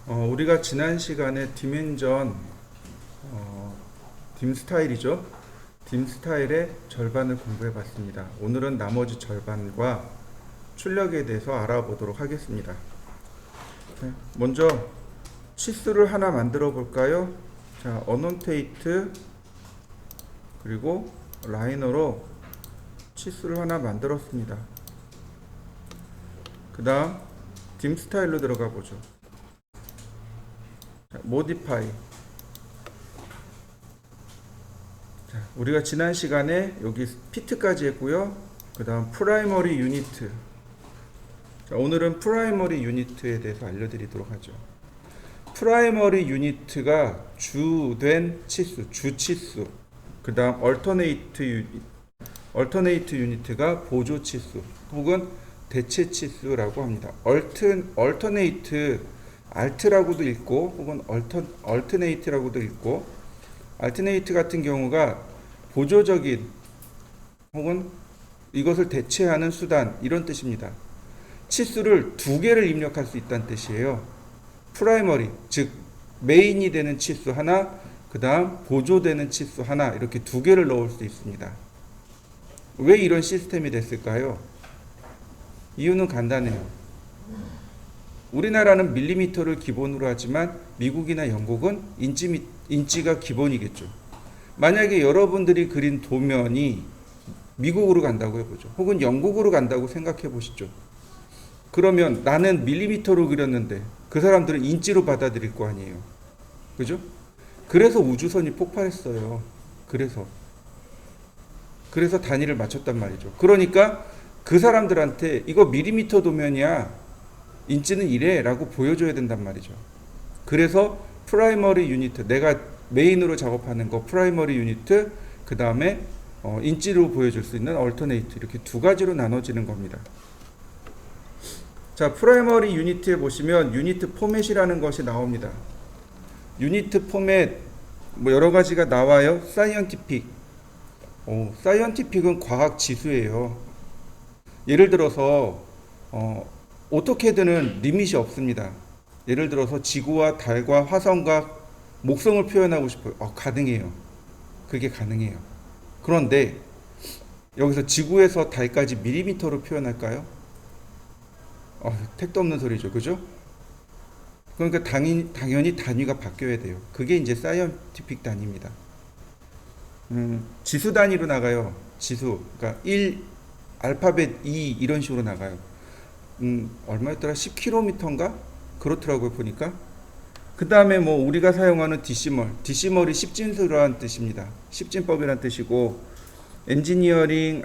우리가 지난 시간에 디멘전, dim 스타일이죠. dim 스타일의 절반을 공부해 봤습니다. 오늘은 나머지 절반과 출력에 대해서 알아보도록 하겠습니다. 네, 먼저 치수를 하나 만들어 볼까요? 자, 어논테이트 그리고 라이너로 치수를 하나 만들었습니다. 그 다음 dim 스타일로 들어가 보죠. 모디파이. 자, 우리가 지난 시간에 여기 피트까지 했고요. 그 다음 프라이머리 유니트. 자, 오늘은 프라이머리 유니트에 대해서 알려드리도록 하죠. 프라이머리 유니트가 주된 치수, 주치수. 그 다음 얼터네이트 유니트가 보조 치수 혹은 대체 치수라고 합니다. 얼터네이트 알트라고도 읽고 혹은 얼터네이트라고도 읽고, 알터네이트 같은 경우가 보조적인 혹은 이것을 대체하는 수단, 이런 뜻입니다. 치수를 두 개를 입력할 수 있다는 뜻이에요. 프라이머리, 즉 메인이 되는 치수 하나, 그 다음 보조되는 치수 하나, 이렇게 두 개를 넣을 수 있습니다. 왜 이런 시스템이 됐을까요? 이유는 간단해요. 우리나라는 밀리미터를 기본으로 하지만 미국이나 영국은 인치가 기본이겠죠. 만약에 여러분들이 그린 도면이 미국으로 간다고 해보죠. 혹은 영국으로 간다고 생각해 보시죠. 그러면 나는 밀리미터로 그렸는데 그 사람들은 인치로 받아들일 거 아니에요. 그죠? 그래서 우주선이 폭발했어요. 그래서 단위를 맞췄단 말이죠. 그러니까 그 사람들한테 이거 밀리미터 도면이야, 인치는 이래 라고 보여줘야 된단 말이죠. 그래서 프라이머리 유니트, 내가 메인으로 작업하는 거 프라이머리 유니트, 그 다음에 인치로 보여줄 수 있는 얼터네이트, 이렇게 두 가지로 나눠지는 겁니다. 자, 프라이머리 유니트에 보시면 유니트 포맷이라는 것이 나옵니다. 유니트 포맷 여러 가지가 나와요. 사이언티픽. 사이언티픽은 과학 지수예요. 예를 들어서 어떻게든 리밋이 없습니다. 예를 들어서 지구와 달과 화성과 목성을 표현하고 싶어요. 가능해요. 그게 가능해요. 그런데 여기서 지구에서 달까지 밀리미터로 표현할까요? 택도 없는 소리죠. 그죠? 그러니까 당연히 단위가 바뀌어야 돼요. 그게 이제 사이언티픽 단위입니다. 지수 단위로 나가요. 지수. 그러니까 1, 알파벳 2 이런 식으로 나가요. 얼마였더라? 10km인가? 그렇더라고요, 보니까. 그 다음에 우리가 사용하는 디시멀이 10진수라는 뜻입니다. 10진법이라는 뜻이고, 엔지니어링,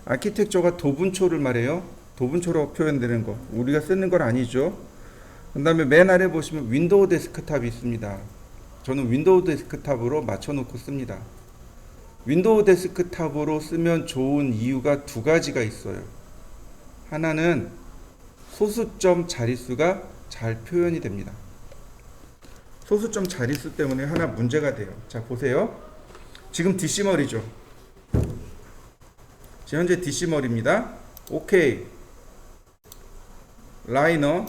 아키텍처가 도분초를 말해요. 도분초로 표현되는 거. 우리가 쓰는 건 아니죠. 그 다음에 맨 아래 보시면 윈도우 데스크탑이 있습니다. 저는 윈도우 데스크탑으로 맞춰놓고 씁니다. 윈도우 데스크탑으로 쓰면 좋은 이유가 두 가지가 있어요. 하나는 소수점 자릿수가 잘 표현이 됩니다. 소수점 자릿수 때문에 하나 문제가 돼요. 자, 보세요. 지금 디시멀이죠. 현재 디시멀입니다. 오케이. 라이너.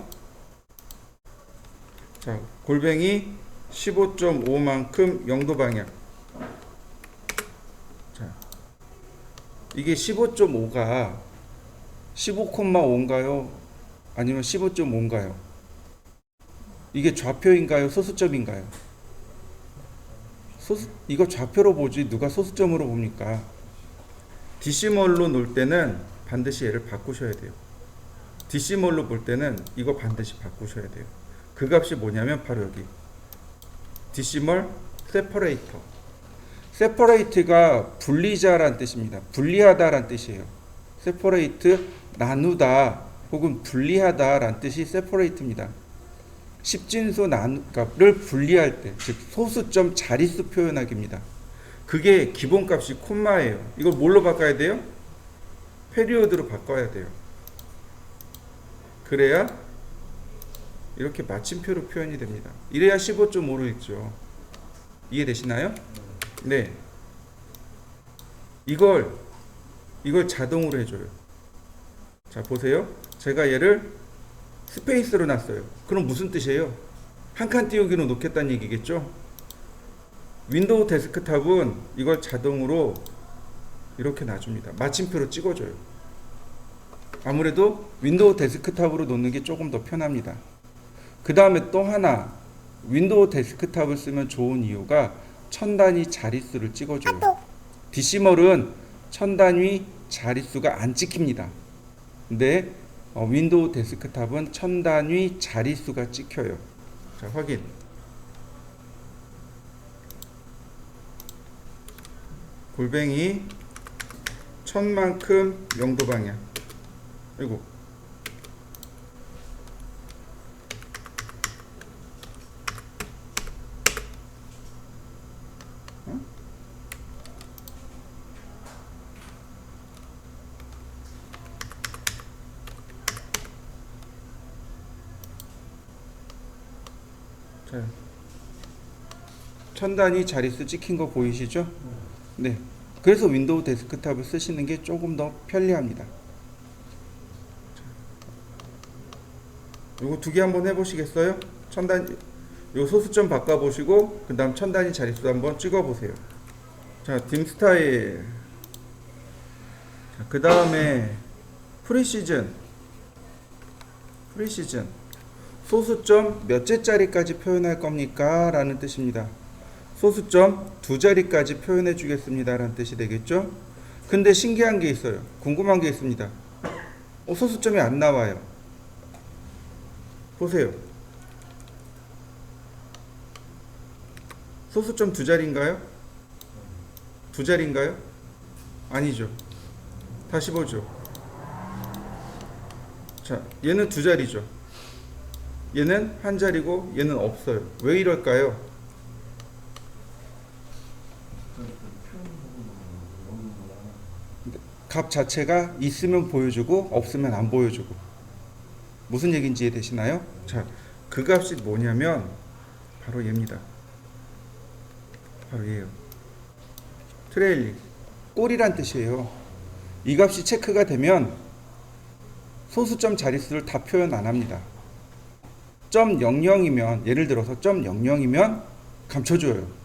자, 골뱅이 15.5만큼 영도 방향. 자, 이게 15.5가 15,5인가요? 아니면 15.5인가요? 이게 좌표인가요? 소수점인가요? 이거 좌표로 보지 누가 소수점으로 봅니까? 디시멀로 놓을 때는 반드시 얘를 바꾸셔야 돼요. 디시멀로 볼 때는 이거 반드시 바꾸셔야 돼요. 그 값이 뭐냐면 바로 여기 디시멀 세퍼레이터. 세퍼레이트가 분리자란 뜻입니다. 분리하다란 뜻이에요. 세퍼레이트, 나누다 혹은 분리하다란 뜻이 세퍼레이트입니다. 10진수를 분리할 때, 즉 소수점 자릿수 표현하기입니다. 그게 기본값이 콤마예요. 이걸 뭘로 바꿔야 돼요? 페리오드로 바꿔야 돼요. 그래야 이렇게 마침표로 표현이 됩니다. 이래야 15.5로 읽죠. 이해되시나요? 네. 이걸 자동으로 해줘요. 자, 보세요. 제가 얘를 스페이스로 놨어요. 그럼 무슨 뜻이에요? 한 칸 띄우기로 놓겠다는 얘기겠죠? 윈도우 데스크탑은 이걸 자동으로 이렇게 놔줍니다. 마침표로 찍어줘요. 아무래도 윈도우 데스크탑으로 놓는 게 조금 더 편합니다. 그 다음에 또 하나 윈도우 데스크탑을 쓰면 좋은 이유가 천 단위 자릿수를 찍어줘요. DC몰은 천 단위 자릿수가 안 찍힙니다. 근데 윈도우 데스크탑은 천 단위 자릿수가 찍혀요. 자, 확인. 골뱅이 천만큼 영도 방향. 아이고. 자, 천 단위 자릿수 찍힌 거 보이시죠? 네. 그래서 윈도우 데스크탑을 쓰시는 게 조금 더 편리합니다. 요거 두 개 한번 해보시겠어요? 천 단위, 요 소수점 바꿔보시고 그 다음 천 단위 자릿수 한번 찍어보세요. 자, 딤 스타일. 그 다음에 프리시즌. 소수점 몇째 자리까지 표현할 겁니까? 라는 뜻입니다. 소수점 두 자리까지 표현해 주겠습니다 라는 뜻이 되겠죠. 근데 신기한 게 있어요. 궁금한 게 있습니다. 소수점이 안 나와요. 보세요. 소수점 두 자리인가요? 두 자리인가요? 아니죠. 다시 보죠. 자, 얘는 두 자리죠. 얘는 한 자리고 얘는 없어요. 왜 이럴까요? 값 자체가 있으면 보여주고 없으면 안 보여주고. 무슨 얘기인지 이해되시나요? 자, 그 값이 뭐냐면 바로 얘입니다. 바로 얘예요. 트레일링. 꼴이란 뜻이에요. 이 값이 체크가 되면 소수점 자릿수를 다 표현 안 합니다. 0.00이면 예를 들어서 0.00이면 감춰줘요.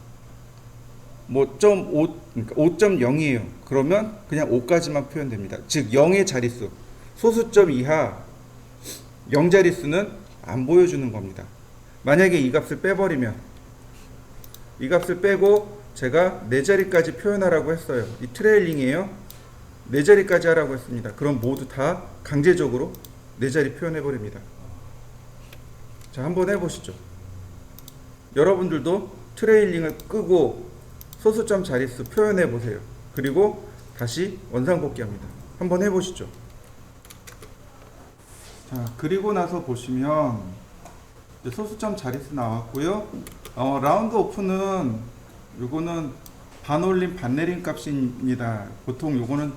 뭐 0.5 그러니까 5.0이에요. 그러면 그냥 5까지만 표현됩니다. 즉 0의 자릿수, 소수점 이하 0 자릿수는 안 보여주는 겁니다. 만약에 이 값을 빼버리면, 이 값을 빼고 제가 4자리까지 표현하라고 했어요. 이 트레일링이에요. 4자리까지 하라고 했습니다. 그럼 모두 다 강제적으로 4자리 표현해버립니다. 자, 한번 해보시죠. 여러분들도 트레일링을 끄고 소수점 자릿수 표현해 보세요. 그리고 다시 원상복귀 합니다. 한번 해보시죠. 자, 그리고 나서 보시면 소수점 자릿수 나왔고요. 라운드 오프는 요거는 반올림 반내림 값입니다. 보통 요거는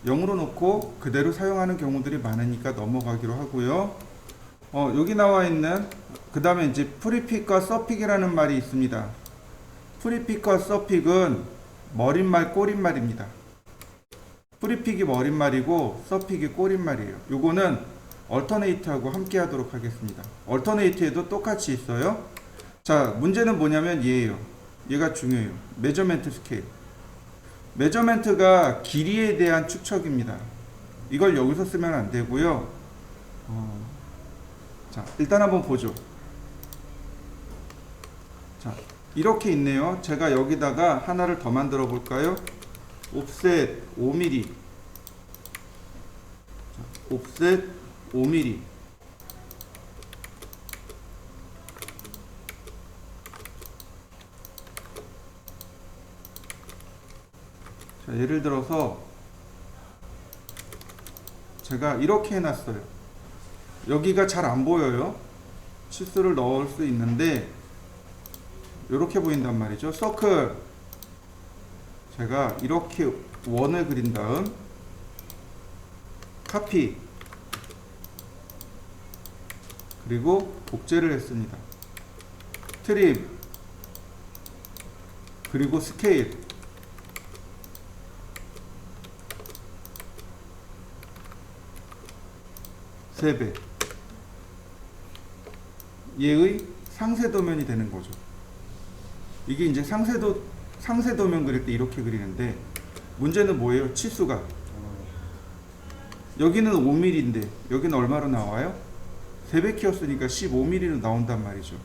0으로 놓고 그대로 사용하는 경우들이 많으니까 넘어가기로 하고요. 여기 나와 있는 그 다음에 이제 프리픽과 서픽이라는 말이 있습니다. 프리픽과 서픽은 머릿말 꼬릿말입니다. 프리픽이 머릿말이고 서픽이 꼬릿말이에요. 요거는 얼터네이트하고 함께 하도록 하겠습니다. 얼터네이트에도 똑같이 있어요. 자, 문제는 뭐냐면 얘예요. 얘가 중요해요. 메저멘트 스케일. 메저멘트가 길이에 대한 축척입니다. 이걸 여기서 쓰면 안 되고요. 자, 일단 한번 보죠. 자, 이렇게 있네요. 제가 여기다가 하나를 더 만들어 볼까요? 옵셋 5mm. 자, 옵셋 5mm. 자, 예를 들어서 제가 이렇게 해놨어요. 여기가 잘 안 보여요. 치수를 넣을 수 있는데 이렇게 보인단 말이죠. 서클 제가 이렇게 원을 그린 다음 카피 그리고 복제를 했습니다. 트림 그리고 스케일 3배 얘의 상세 도면이 되는 거죠. 이게 이제 상세 도면 그릴 때 이렇게 그리는데, 문제는 뭐예요? 치수가 여기는 5mm인데 여기는 얼마로 나와요? 3배 키웠으니까 15mm로 나온단 말이죠.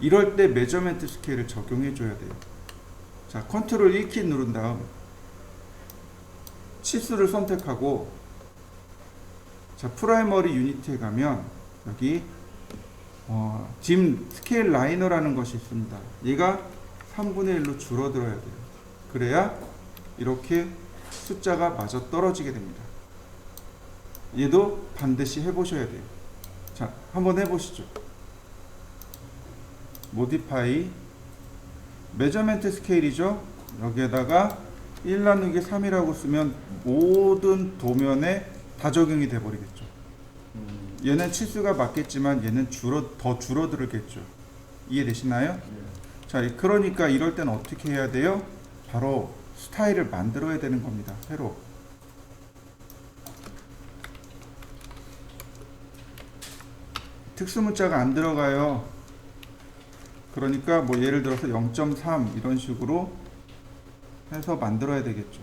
이럴 때 메저먼트 스케일을 적용해 줘야 돼요. 자, 컨트롤 1키 누른 다음 치수를 선택하고, 자, 프라이머리 유니트에 가면 여기 짐 스케일 라이너라는 것이 있습니다. 얘가 3분의 1로 줄어들어야 돼요. 그래야 이렇게 숫자가 맞아 떨어지게 됩니다. 얘도 반드시 해보셔야 돼요. 자, 한번 해보시죠. 모디파이 메저먼트 스케일이죠. 여기에다가 1 나누기 3이라고 쓰면 모든 도면에 다 적용이 돼 버리겠죠. 얘는 치수가 맞겠지만 얘는 더 줄어들겠죠. 이해되시나요? 자, 그러니까 이럴 때는 어떻게 해야 돼요? 바로 스타일을 만들어야 되는 겁니다. 새로. 특수문자가 안 들어가요. 그러니까 뭐 예를 들어서 0.3 이런 식으로 해서 만들어야 되겠죠.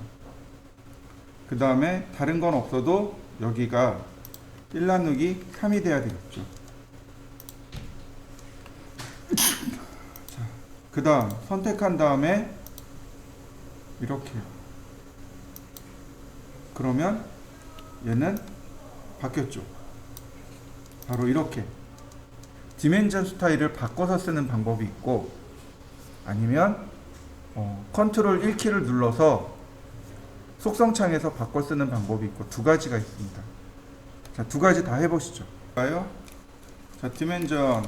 그 다음에 다른 건 없어도 여기가 1 나누기 3이 돼야 되겠죠. 자, 그 다음 선택한 다음에 이렇게, 그러면 얘는 바뀌었죠. 바로 이렇게 디멘전 스타일을 바꿔서 쓰는 방법이 있고, 아니면 컨트롤 1키를 눌러서 속성창에서 바꿔 쓰는 방법이 있고, 두 가지가 있습니다. 자, 두 가지 다 해보시죠. 자, 디멘전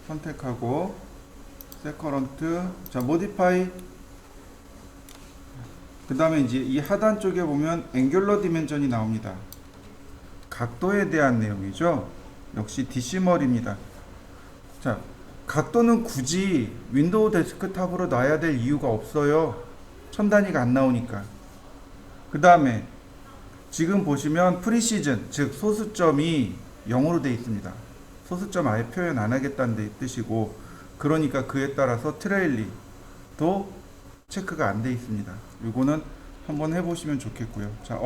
선택하고 세커런트, 자, 모디파이. 그 다음에 이제 이 하단 쪽에 보면 앵귤러 디멘전이 나옵니다. 각도에 대한 내용이죠. 역시 디시멀입니다. 자, 각도는 굳이 윈도우 데스크탑으로 놔야 될 이유가 없어요. 천 단위가 안 나오니까. 그 다음에 지금 보시면 프리시즌, 즉 소수점이 0으로 되어 있습니다. 소수점 아예 표현 안 하겠다는 뜻이고, 그러니까 그에 따라서 트레일리도 체크가 안 되어 있습니다. 이거는 한번 해보시면 좋겠고요. 자,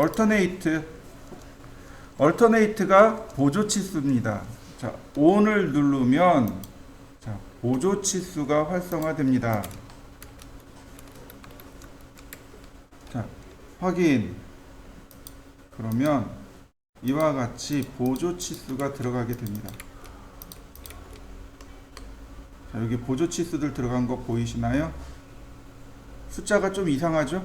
얼터네이트가 보조 치수입니다. 자, ON을 누르면 자, 보조 치수가 활성화됩니다. 자, 확인. 그러면 이와 같이 보조 치수가 들어가게 됩니다. 자, 여기 보조 치수들 들어간 거 보이시나요? 숫자가 좀 이상하죠?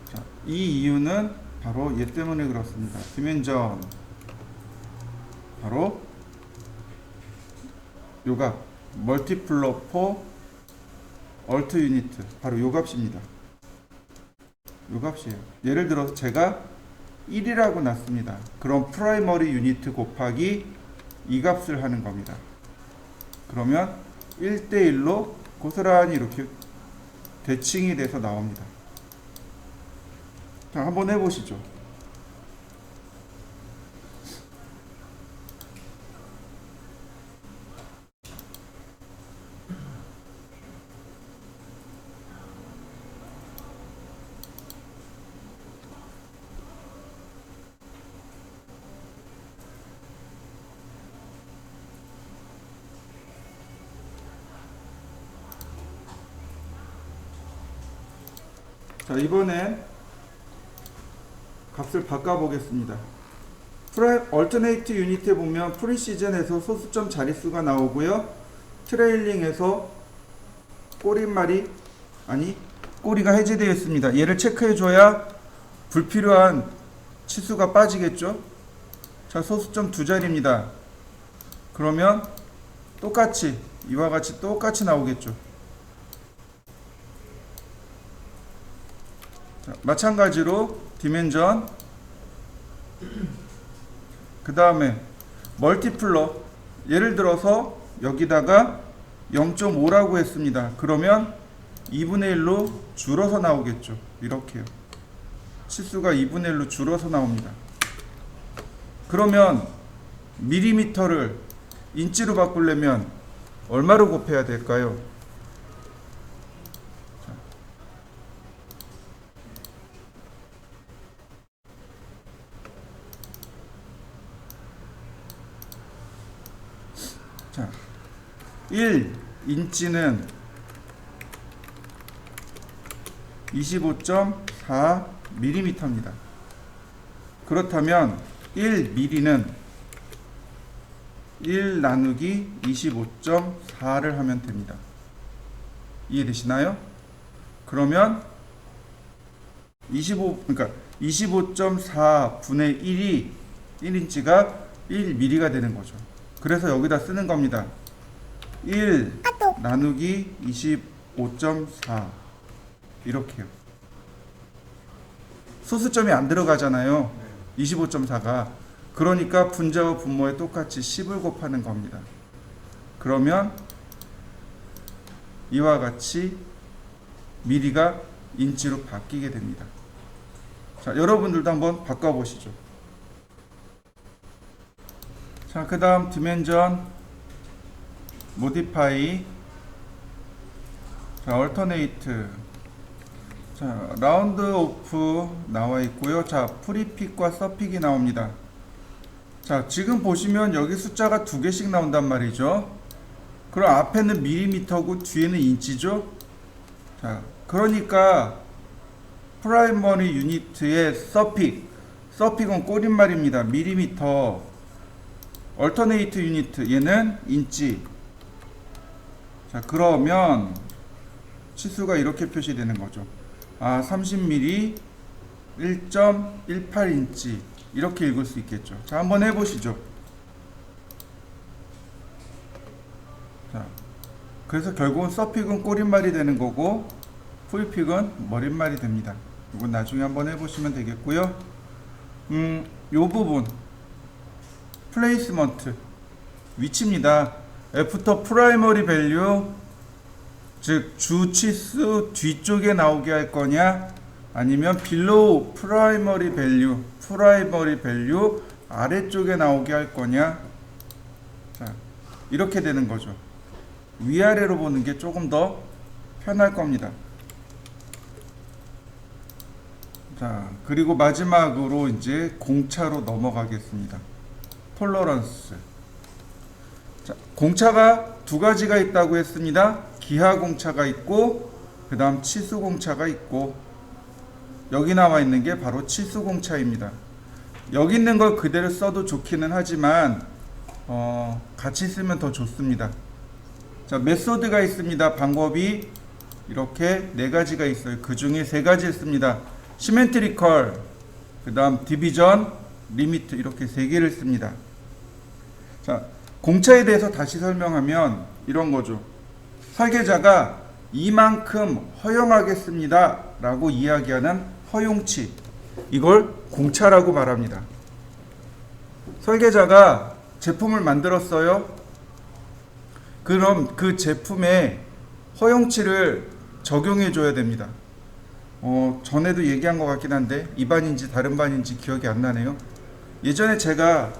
자, 이 이유는 바로 얘 때문에 그렇습니다. 디멘전 바로 요값 멀티플러 포 얼트 유니트, 바로 요 값입니다. 요 값이에요. 예를 들어서 제가 1이라고 놨습니다. 그럼 프라이머리 유니트 곱하기 이 값을 하는 겁니다. 그러면 1대1로 고스란히 이렇게 대칭이 돼서 나옵니다. 자, 한번 해보시죠. 자, 이번엔 값을 바꿔보겠습니다. 얼터네이트 유니트에 보면 프리시즌에서 소수점 자릿수가 나오고요. 트레일링에서 꼬리가 해제되어 있습니다. 얘를 체크해줘야 불필요한 치수가 빠지겠죠. 자, 소수점 두 자리입니다. 그러면 똑같이 이와 같이 똑같이 나오겠죠. 자, 마찬가지로 디멘전, 그 다음에 멀티플러, 예를 들어서 여기다가 0.5라고 했습니다. 그러면 2분의 1로 줄어서 나오겠죠. 이렇게요. 치수가 2분의 1로 줄어서 나옵니다. 그러면 밀리미터를 인치로 바꾸려면 얼마로 곱해야 될까요? 자, 1인치는 25.4mm입니다. 그렇다면 1mm는 1 나누기 25.4를 하면 됩니다. 이해되시나요? 그러면 25, 25.4분의 1이 1인치가 1mm가 되는 거죠. 그래서 여기다 쓰는 겁니다. 1 나누기 25.4 이렇게요. 소수점이 안 들어가잖아요. 25.4가. 그러니까 분자와 분모에 똑같이 10을 곱하는 겁니다. 그러면 이와 같이 미리가 인치로 바뀌게 됩니다. 자, 여러분들도 한번 바꿔보시죠. 자, 그 다음 디멘전 모디파이, 자, 얼터네이트, 자, 라운드 오프 나와 있고요. 자, 프리픽과 서픽이 나옵니다. 자, 지금 보시면 여기 숫자가 2개씩 나온단 말이죠. 그럼 앞에는 밀리미터고 뒤에는 인치죠. 자, 그러니까 프라이머리 유니트의 서픽은 꼬릿말입니다. 밀리미터. 얼터네이트 유니트, 얘는 인치. 자, 그러면 치수가 이렇게 표시되는 거죠. 30mm 1.18인치 이렇게 읽을 수 있겠죠. 자, 한번 해보시죠. 자, 그래서 결국은 서픽은 꼬릿말이 되는 거고 프리픽은 머릿말이 됩니다. 이건 나중에 한번 해보시면 되겠고요. 요 부분 플레이스먼트 위치입니다. 애프터 프라이머리 밸류, 즉 주치수 뒤쪽에 나오게 할 거냐, 아니면 below 프라이머리 밸류 아래쪽에 나오게 할 거냐. 자, 이렇게 되는 거죠. 위아래로 보는 게 조금 더 편할 겁니다. 자, 그리고 마지막으로 이제 공차로 넘어가겠습니다. 톨러런스. 자, 공차가 2가지가 있다고 했습니다. 기하 공차가 있고, 그 다음 치수 공차가 있고, 여기 나와 있는 게 바로 치수 공차입니다. 여기 있는 걸 그대로 써도 좋기는 하지만 같이 쓰면 더 좋습니다. 자, 메소드가 있습니다. 방법이 이렇게 4가지가 있어요. 그 중에 3가지 있습니다. 시멘트리컬, 그 다음 디비전, 리미트, 이렇게 3개를 씁니다. 자, 공차에 대해서 다시 설명하면 이런 거죠. 설계자가 이만큼 허용하겠습니다 라고 이야기하는 허용치, 이걸 공차라고 말합니다. 설계자가 제품을 만들었어요. 그럼 그 제품에 허용치를 적용해 줘야 됩니다. 전에도 얘기한 것 같긴 한데 이 반인지 다른 반인지 기억이 안 나네요. 예전에 제가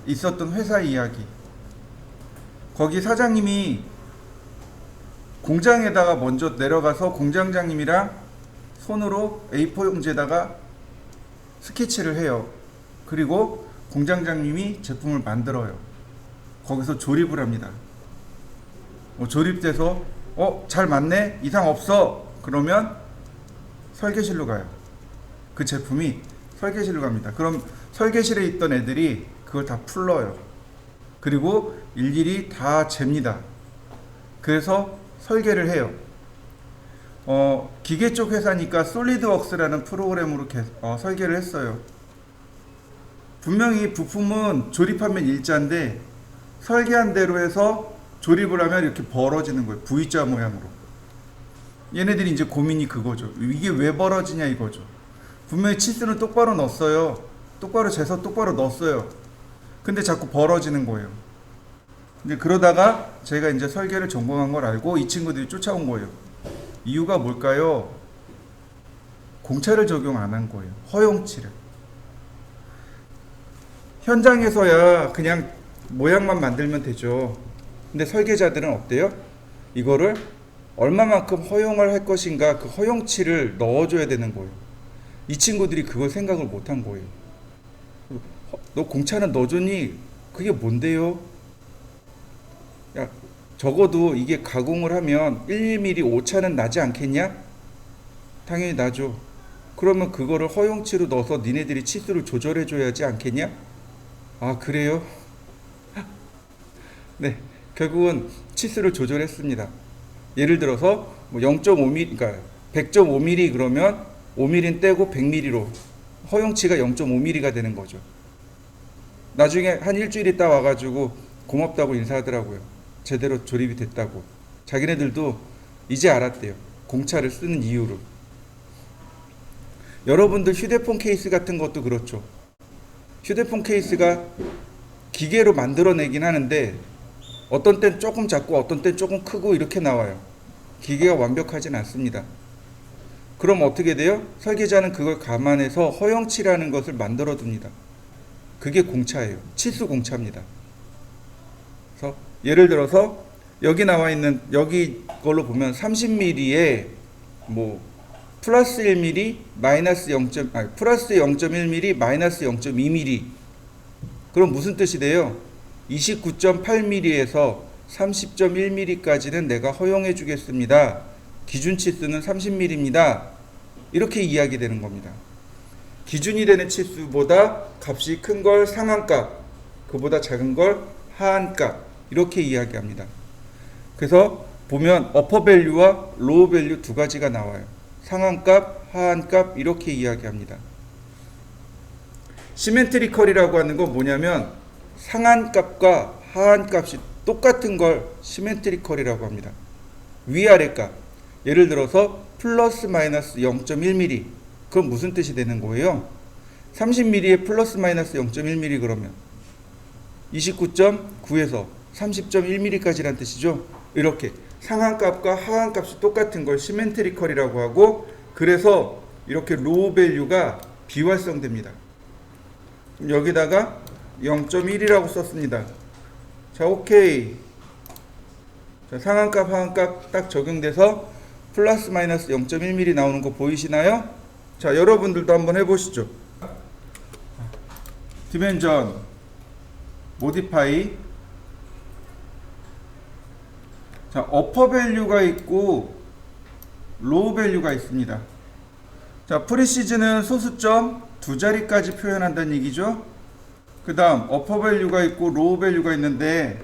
있었던 회사 이야기, 거기 사장님이 공장에다가 먼저 내려가서 공장장님이랑 손으로 A4 용지에다가 스케치를 해요. 그리고 공장장님이 제품을 만들어요. 거기서 조립을 합니다. 조립돼서 잘 맞네? 이상 없어? 그러면 설계실로 가요. 그 제품이 설계실로 갑니다. 그럼 설계실에 있던 애들이 그걸 다 풀러요. 그리고 일일이 다 잽니다. 그래서 설계를 해요. 기계 쪽 회사니까 솔리드웍스라는 프로그램으로 설계를 했어요. 분명히 부품은 조립하면 일자인데 설계한 대로 해서 조립을 하면 이렇게 벌어지는 거예요. V자 모양으로. 얘네들이 이제 고민이 그거죠. 이게 왜 벌어지냐 이거죠. 분명히 치수는 똑바로 넣었어요. 똑바로 재서 똑바로 넣었어요. 근데 자꾸 벌어지는 거예요. 이제 그러다가 제가 이제 설계를 전공한 걸 알고 이 친구들이 쫓아온 거예요. 이유가 뭘까요? 공차를 적용 안 한 거예요. 허용치를. 현장에서야 그냥 모양만 만들면 되죠. 근데 설계자들은 어때요? 이거를 얼마만큼 허용을 할 것인가, 그 허용치를 넣어줘야 되는 거예요. 이 친구들이 그걸 생각을 못 한 거예요. 너 공차는 넣어줬니? 그게 뭔데요? 야, 적어도 이게 가공을 하면 1mm 오차는 나지 않겠냐? 당연히 나죠. 그러면 그거를 허용치로 넣어서 니네들이 치수를 조절해 줘야지 않겠냐? 아, 그래요? 네, 결국은 치수를 조절했습니다. 예를 들어서 뭐 0.5mm, 그러니까 100.5mm 그러면 5mm는 떼고 100mm로 허용치가 0.5mm가 되는 거죠. 나중에 한 일주일 있다 와가지고 고맙다고 인사하더라고요. 제대로 조립이 됐다고. 자기네들도 이제 알았대요. 공차를 쓰는 이유를. 여러분들 휴대폰 케이스 같은 것도 그렇죠. 휴대폰 케이스가 기계로 만들어내긴 하는데 어떤 땐 조금 작고 어떤 땐 조금 크고 이렇게 나와요. 기계가 완벽하진 않습니다. 그럼 어떻게 돼요? 설계자는 그걸 감안해서 허용치라는 것을 만들어 둡니다. 그게 공차예요. 치수 공차입니다. 그래서 예를 들어서 여기 나와 있는 여기 걸로 보면 30mm에 뭐 플러스 1mm, 마이너스 0.1mm, 마이너스 0.2mm. 그럼 무슨 뜻이 돼요? 29.8mm에서 30.1mm까지는 내가 허용해 주겠습니다. 기준 치수는 30mm입니다. 이렇게 이야기되는 겁니다. 기준이 되는 치수보다 값이 큰 걸 상한값, 그보다 작은 걸 하한값, 이렇게 이야기합니다. 그래서 보면 어퍼 밸류와 로우 밸류 두 가지가 나와요. 상한값, 하한값 이렇게 이야기합니다. 시멘트리컬이라고 하는 건 뭐냐면 상한값과 하한값이 똑같은 걸 시멘트리컬이라고 합니다. 위아래값. 예를 들어서 플러스 마이너스 0.1mm. 그건 무슨 뜻이 되는 거예요? 30mm에 플러스 마이너스 0.1mm 그러면 29.9에서 30.1mm까지란 뜻이죠. 이렇게 상한값과 하한값이 똑같은 걸 시멘트리컬이라고 하고, 그래서 이렇게 로우 밸류가 비활성됩니다. 여기다가 0.1이라고 썼습니다. 자, 오케이. 자, 상한값 하한값 딱 적용돼서 플러스 마이너스 0.1mm 나오는 거 보이시나요? 자, 여러분들도 한번 해보시죠. 디멘전 모디파이. 자, 어퍼 밸류가 있고 로우 밸류가 있습니다. 자, 프리시즈는 소수점 두 자리까지 표현한다는 얘기죠. 그 다음 어퍼 밸류가 있고 로우 밸류가 있는데,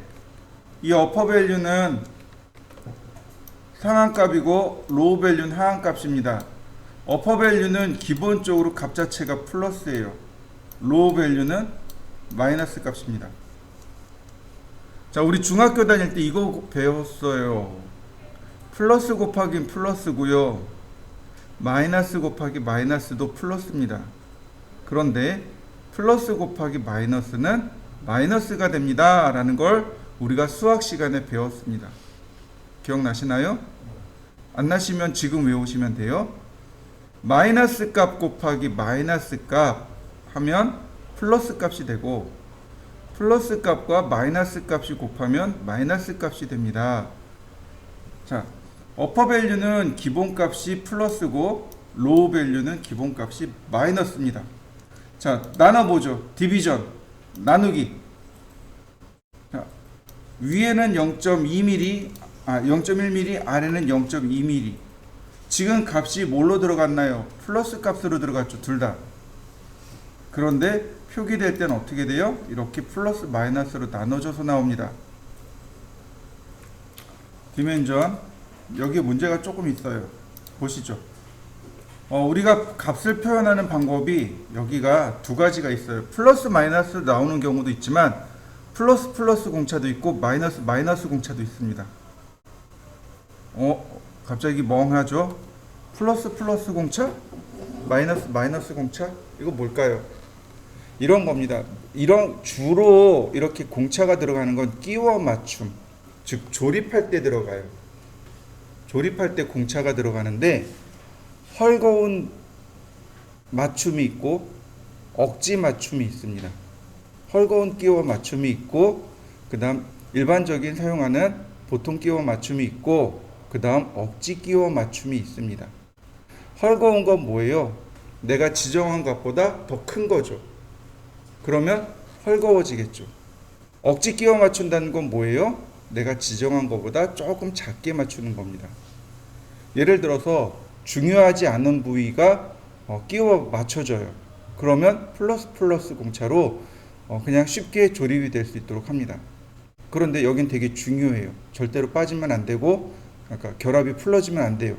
이 어퍼 밸류는 상한값이고 로우 밸류는 하한값입니다. 어퍼 밸류는 기본적으로 값 자체가 플러스예요. 로우 밸류는 마이너스 값입니다. 자, 우리 중학교 다닐 때 이거 배웠어요. 플러스 곱하기 플러스고요. 마이너스 곱하기 마이너스도 플러스입니다. 그런데 플러스 곱하기 마이너스는 마이너스가 됩니다 라는 걸 우리가 수학 시간에 배웠습니다. 기억나시나요? 안 나시면 지금 외우시면 돼요. 마이너스 값 곱하기 마이너스 값 하면 플러스 값이 되고, 플러스 값과 마이너스 값이 곱하면 마이너스 값이 됩니다. 자, 어퍼 밸류는 기본값이 플러스고 로우 밸류는 기본값이 마이너스입니다. 자, 나눠보죠. 디비전, 나누기. 자, 위에는 0.2mm, 0.1mm, 아래는 0.2mm. 지금 값이 뭘로 들어갔나요? 플러스 값으로 들어갔죠, 둘 다. 그런데 표기될 때는 어떻게 돼요? 이렇게 플러스 마이너스로 나눠져서 나옵니다. 디멘전, 여기 문제가 조금 있어요. 보시죠. 우리가 값을 표현하는 방법이 여기가 두 가지가 있어요. 플러스 마이너스 나오는 경우도 있지만 플러스 플러스 공차도 있고 마이너스 마이너스 공차도 있습니다. 갑자기 멍하죠? 플러스 플러스 공차? 마이너스 마이너스 공차? 이거 뭘까요? 이런 겁니다. 이런 주로 이렇게 공차가 들어가는 건 끼워 맞춤, 즉 조립할 때 들어가요. 조립할 때 공차가 들어가는데 헐거운 맞춤이 있고 억지 맞춤이 있습니다. 헐거운 끼워 맞춤이 있고 그 다음 일반적인 사용하는 보통 끼워 맞춤이 있고 그 다음 억지 끼워 맞춤이 있습니다. 헐거운 건 뭐예요? 내가 지정한 것보다 더 큰 거죠. 그러면 헐거워지겠죠. 억지 끼워 맞춘다는 건 뭐예요? 내가 지정한 것보다 조금 작게 맞추는 겁니다. 예를 들어서 중요하지 않은 부위가 끼워 맞춰져요. 그러면 플러스 공차로 그냥 쉽게 조립이 될 수 있도록 합니다. 그런데 여긴 되게 중요해요. 절대로 빠지면 안 되고 그러니까 결합이 풀어지면 안 돼요.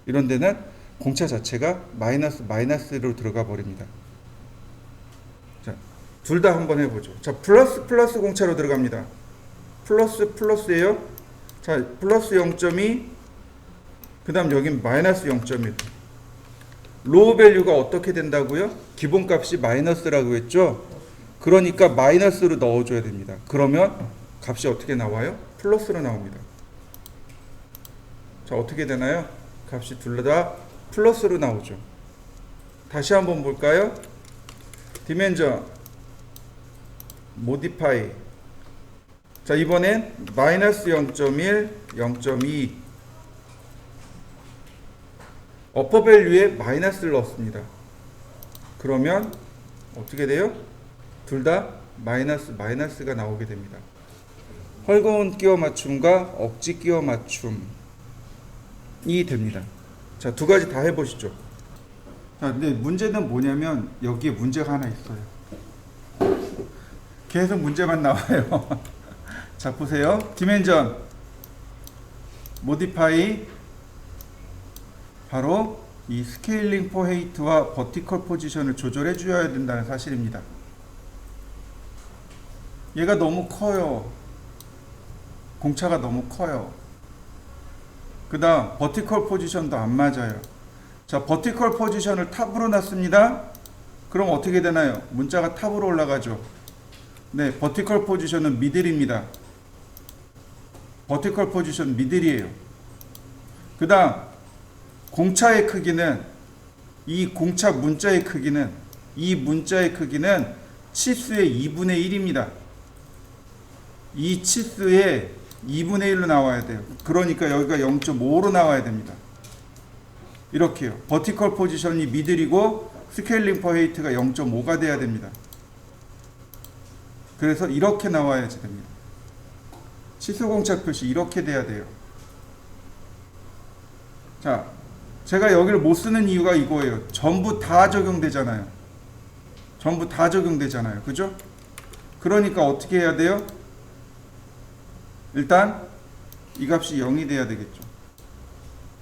이런 데는 공차 자체가 마이너스로 들어가 버립니다. 자, 둘 다 한번 해보죠. 자, 플러스 공차로 들어갑니다. 플러스예요. 자, 플러스 0.2 그 다음 여긴 마이너스 0.1 로우 밸류가 어떻게 된다고요? 기본값이 마이너스라고 했죠. 그러니까 마이너스로 넣어줘야 됩니다. 그러면 값이 어떻게 나와요? 플러스로 나옵니다. 자, 어떻게 되나요? 값이 둘 다 플러스로 나오죠. 다시 한번 볼까요? 디멘전 모디파이. 자, 이번엔 마이너스 0.1 0.2 어퍼 밸류에 마이너스를 넣었습니다. 그러면 어떻게 돼요? 둘 다 마이너스가 나오게 됩니다. 헐거운 끼워 맞춤과 억지 끼워 맞춤이 됩니다. 자, 두 가지 다 해보시죠. 자, 근데 문제는 뭐냐면 여기에 문제가 하나 있어요. 계속 문제만 나와요. 자, 보세요. 디멘전 모디파이 바로 이 스케일링 포 헤이트와 버티컬 포지션을 조절해 줘야 된다는 사실입니다. 얘가 너무 커요. 공차가 너무 커요. 그 다음 버티컬 포지션도 안 맞아요. 자, 버티컬 포지션을 탑으로 놨습니다. 그럼 어떻게 되나요? 문자가 탑으로 올라가죠. 네, 버티컬 포지션은 미들입니다. 버티컬 포지션 미들이에요. 그 다음 공차의 크기는 이 공차 문자의 크기는 치수의 2분의 1입니다. 이 치수의 2분의 1로 나와야 돼요. 그러니까 여기가 0.5로 나와야 됩니다. 이렇게요. 버티컬 포지션이 미들이고 스케일링 퍼 헤이트가 0.5가 돼야 됩니다. 그래서 이렇게 나와야지 됩니다. 치수 공차 표시 이렇게 돼야 돼요. 자, 제가 여기를 못 쓰는 이유가 이거예요. 전부 다 적용되잖아요. 그죠? 그러니까 어떻게 해야 돼요? 일단 이 값이 0이 돼야 되겠죠.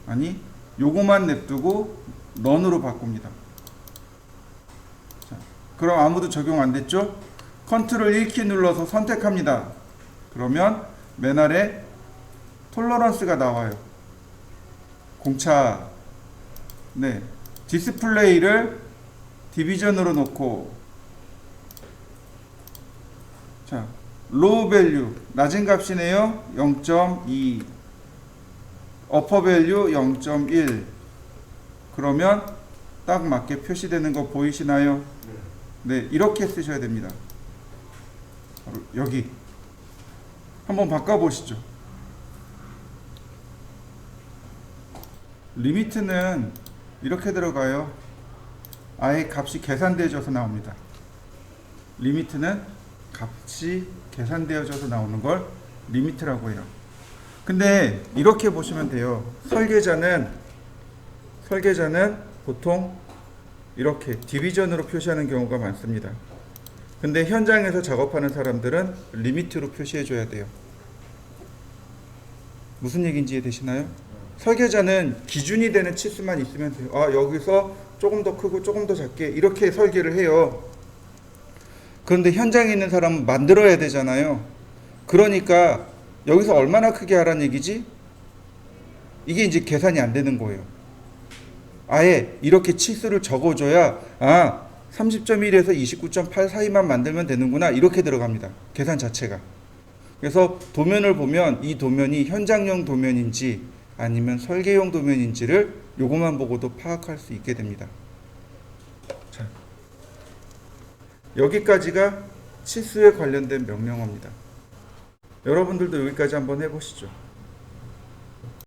아니, 요거만 냅두고 넌으로 바꿉니다. 자, 그럼 아무도 적용 안 됐죠? 컨트롤 1키 눌러서 선택합니다. 그러면 맨 아래 톨러런스가 나와요. 공차. 네, 디스플레이를 디비전으로 놓고, 자, 로우 밸류 낮은 값이네요. 0.2 어퍼 밸류 0.1 그러면 딱 맞게 표시되는 거 보이시나요? 네, 이렇게 쓰셔야 됩니다. 바로 여기 한번 바꿔보시죠. 리미트는 이렇게 들어가요. 아예 값이 계산되어져서 나옵니다. 리미트는 값이 계산되어져서 나오는 걸 리미트라고 해요. 근데 이렇게 보시면 돼요. 설계자는 보통 이렇게 디비전으로 표시하는 경우가 많습니다. 근데 현장에서 작업하는 사람들은 리미트로 표시해 줘야 돼요. 무슨 얘기인지 이해되시나요? 설계자는 기준이 되는 치수만 있으면 돼요. 아, 여기서 조금 더 크고 조금 더 작게 이렇게 설계를 해요. 그런데 현장에 있는 사람은 만들어야 되잖아요. 그러니까 여기서 얼마나 크게 하라는 얘기지? 이게 이제 계산이 안 되는 거예요. 아예 이렇게 치수를 적어줘야 30.1에서 29.8 사이만 만들면 되는구나 이렇게 들어갑니다. 계산 자체가. 그래서 도면을 보면 이 도면이 현장용 도면인지 아니면 설계용 도면인지를 요것만 보고도 파악할 수 있게 됩니다. 자, 여기까지가 치수에 관련된 명령어입니다. 여러분들도 여기까지 한번 해보시죠.